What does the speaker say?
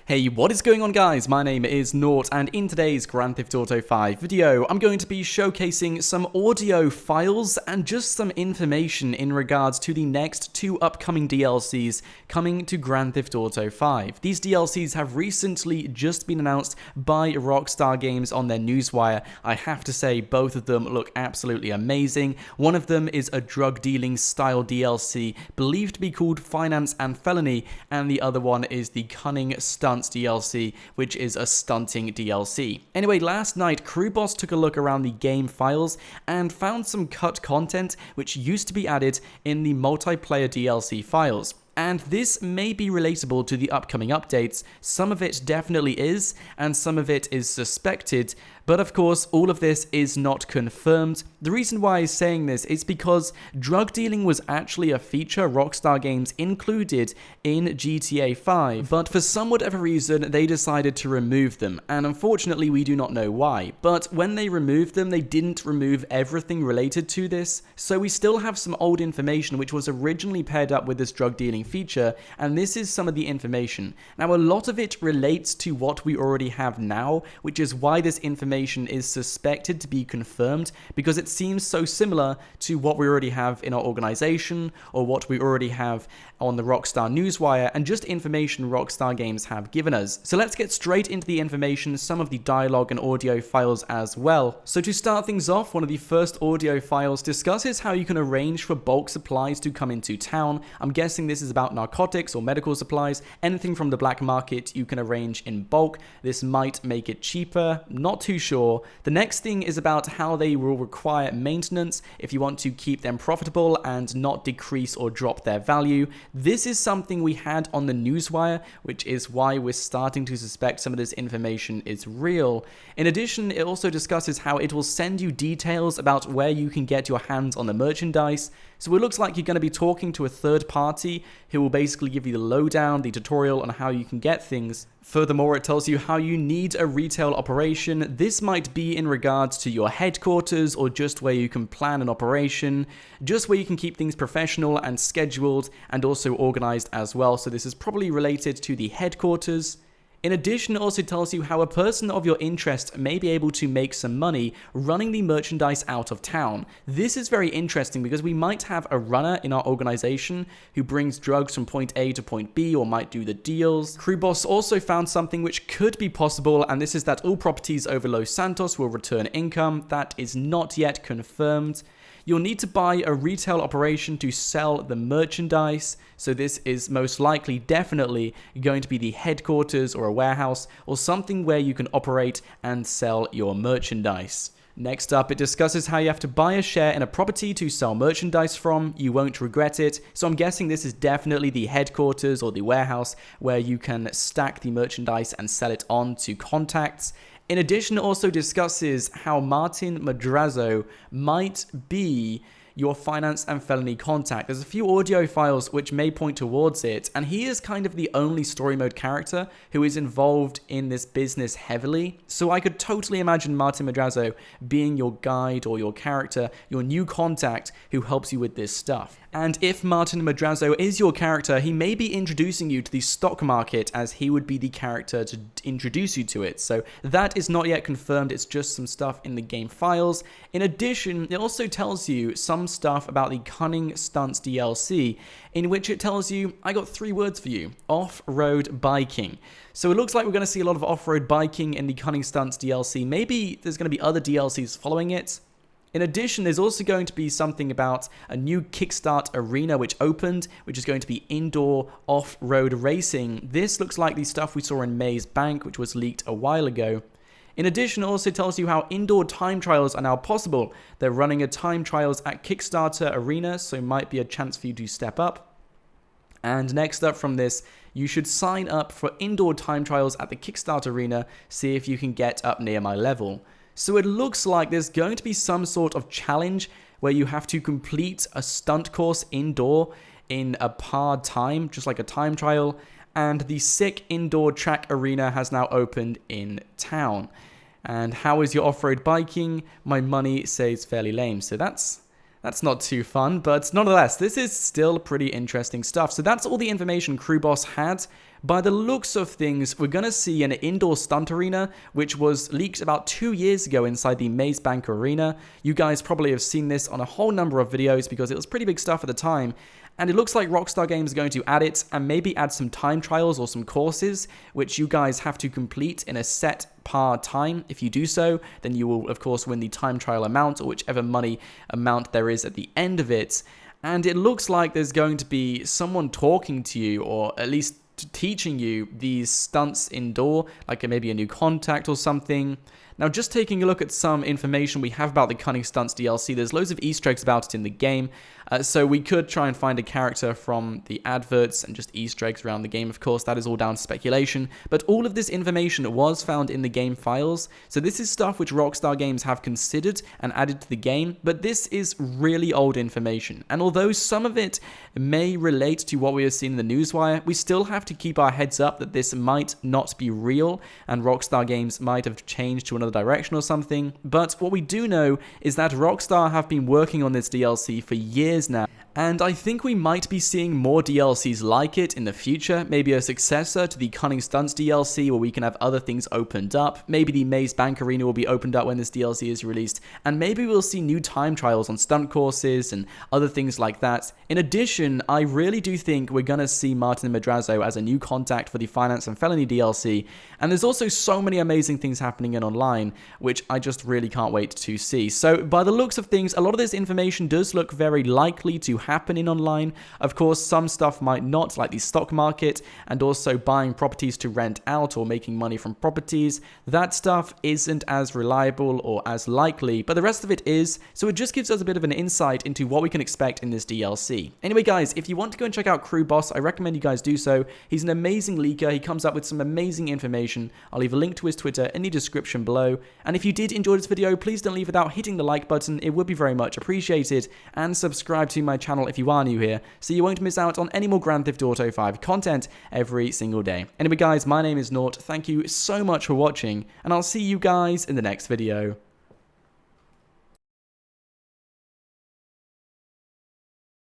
Hey, what is going on guys? My name is Nort, and in today's Grand Theft Auto 5 video, I'm going to be showcasing some audio files and just some information in regards to the next two upcoming DLCs coming to Grand Theft Auto 5. These DLCs have recently just been announced by Rockstar Games on their newswire. I have to say both of them look absolutely amazing. One of them is a drug dealing style DLC believed to be called Finance and Felony, and the other one is the Cunning Stunts DLC, which is a stunting DLC. Anyway, last night Crewboss took a look around the game files and found some cut content which used to be added in the multiplayer DLC files. And this may be relatable to the upcoming updates. Some of it definitely is, and some of it is suspected. But of course, all of this is not confirmed. The reason why I'm saying this is because drug dealing was actually a feature Rockstar Games included in GTA 5, but for some whatever reason, they decided to remove them, and unfortunately, we do not know why. But when they removed them, they didn't remove everything related to this, so we still have some old information which was originally paired up with this drug dealing feature, and this is some of the information. Now, a lot of it relates to what we already have now, which is why this information is suspected to be confirmed, because it seems so similar to what we already have in our organization or what we already have on the Rockstar Newswire and just information Rockstar Games have given us. So let's get straight into the information, some of the dialogue and audio files as well. So to start things off, one of the first audio files discusses how you can arrange for bulk supplies to come into town. I'm guessing this is about narcotics or medical supplies. Anything from the black market you can arrange in bulk. This might make it cheaper, not too sure. The next thing is about how they will require maintenance if you want to keep them profitable and not decrease or drop their value. This is something we had on the newswire, which is why we're starting to suspect some of this information is real. In addition, it also discusses how it will send you details about where you can get your hands on the merchandise. So it looks like you're going to be talking to a third party who will basically give you the lowdown, the tutorial on how you can get things. Furthermore, it tells you how you need a retail operation. This might be in regards to your headquarters or just where you can plan an operation, just where you can keep things professional and scheduled and also organized as well. So this is probably related to the headquarters. In addition, it also tells you how a person of your interest may be able to make some money running the merchandise out of town. This is very interesting because we might have a runner in our organization who brings drugs from point A to point B or might do the deals. Crewboss also found something which could be possible, and this is that all properties over Los Santos will return income. That is not yet confirmed. You'll need to buy a retail operation to sell the merchandise, so this is most likely definitely going to be the headquarters or a warehouse or something where you can operate and sell your merchandise. Next up, it discusses how you have to buy a share in a property to sell merchandise from. You won't regret it. So I'm guessing this is definitely the headquarters or the warehouse where you can stack the merchandise and sell it on to contacts. In addition, it also discusses how Martin Madrazo might be your finance and felony contact. There's a few audio files which may point towards it, and he is kind of the only story mode character who is involved in this business heavily. So I could totally imagine Martin Madrazo being your guide or your character, your new contact who helps you with this stuff. And if Martin Madrazo is your character, he may be introducing you to the stock market, as he would be the character to introduce you to it. So that is not yet confirmed, it's just some stuff in the game files. In addition, it also tells you some stuff about the Cunning Stunts DLC, in which it tells you, I got 3 words for you: off-road biking. So it looks like we're going to see a lot of off-road biking in the Cunning Stunts DLC. Maybe there's going to be other DLCs following it. In addition, there's also going to be something about a new Kickstart arena which opened, which is going to be indoor off-road racing. This looks like the stuff we saw in Maze Bank, which was leaked a while ago. In addition, it also tells you how indoor time trials are now possible. They're running a time trials at Kickstarter arena, so might be a chance for you to step up. And next up from this, you should sign up for indoor time trials at the Kickstarter arena, see if you can get up near my level. So it looks like there's going to be some sort of challenge where you have to complete a stunt course indoor in a par time, just like a time trial, and the sick indoor track arena has now opened in town. And how is your off-road biking? My money says fairly lame, so that's not too fun, but nonetheless, this is still pretty interesting stuff. So that's all the information Crewboss had. By the looks of things, we're going to see an indoor stunt arena, which was leaked about 2 years ago inside the Maze Bank Arena. You guys probably have seen this on a whole number of videos because it was pretty big stuff at the time. And it looks like Rockstar Games are going to add it and maybe add some time trials or some courses, which you guys have to complete in a set par time. If you do so, then you will, of course, win the time trial amount or whichever money amount there is at the end of it. And it looks like there's going to be someone talking to you, or at least teaching you these stunts indoor, like maybe a new contact or something. Now, just taking a look at some information we have about the Cunning Stunts DLC, there's loads of Easter eggs about it in the game, so we could try and find a character from the adverts and just Easter eggs around the game. Of course, that is all down to speculation, but all of this information was found in the game files, so this is stuff which Rockstar Games have considered and added to the game, but this is really old information, and although some of it may relate to what we have seen in the newswire, we still have to keep our heads up that this might not be real, and Rockstar Games might have changed to another direction or something. But what we do know is that Rockstar have been working on this DLC for years now, and I think we might be seeing more DLCs like it in the future, maybe a successor to the Cunning Stunts DLC where we can have other things opened up. Maybe the Maze Bank Arena will be opened up when this DLC is released, and maybe we'll see new time trials on stunt courses and other things like that. In addition, I really do think we're going to see Martin Madrazo as a new contact for the Finance and Felony DLC, and there's also so many amazing things happening in online, which I just really can't wait to see. So by the looks of things, a lot of this information does look very likely to happen in online. Of course, some stuff might not, like the stock market and also buying properties to rent out or making money from properties. That stuff isn't as reliable or as likely, but the rest of it is, so it just gives us a bit of an insight into what we can expect in this DLC. Anyway guys, if you want to go and check out Crew Boss, I recommend you guys do so. He's an amazing leaker, he comes up with some amazing information. I'll leave a link to his Twitter in the description below, and if you did enjoy this video, please don't leave without hitting the like button, it would be very much appreciated, and subscribe to my channel if you are new here, so you won't miss out on any more Grand Theft Auto 5 content every single day. Anyway guys, my name is Nort, thank you so much for watching, and I'll see you guys in the next video.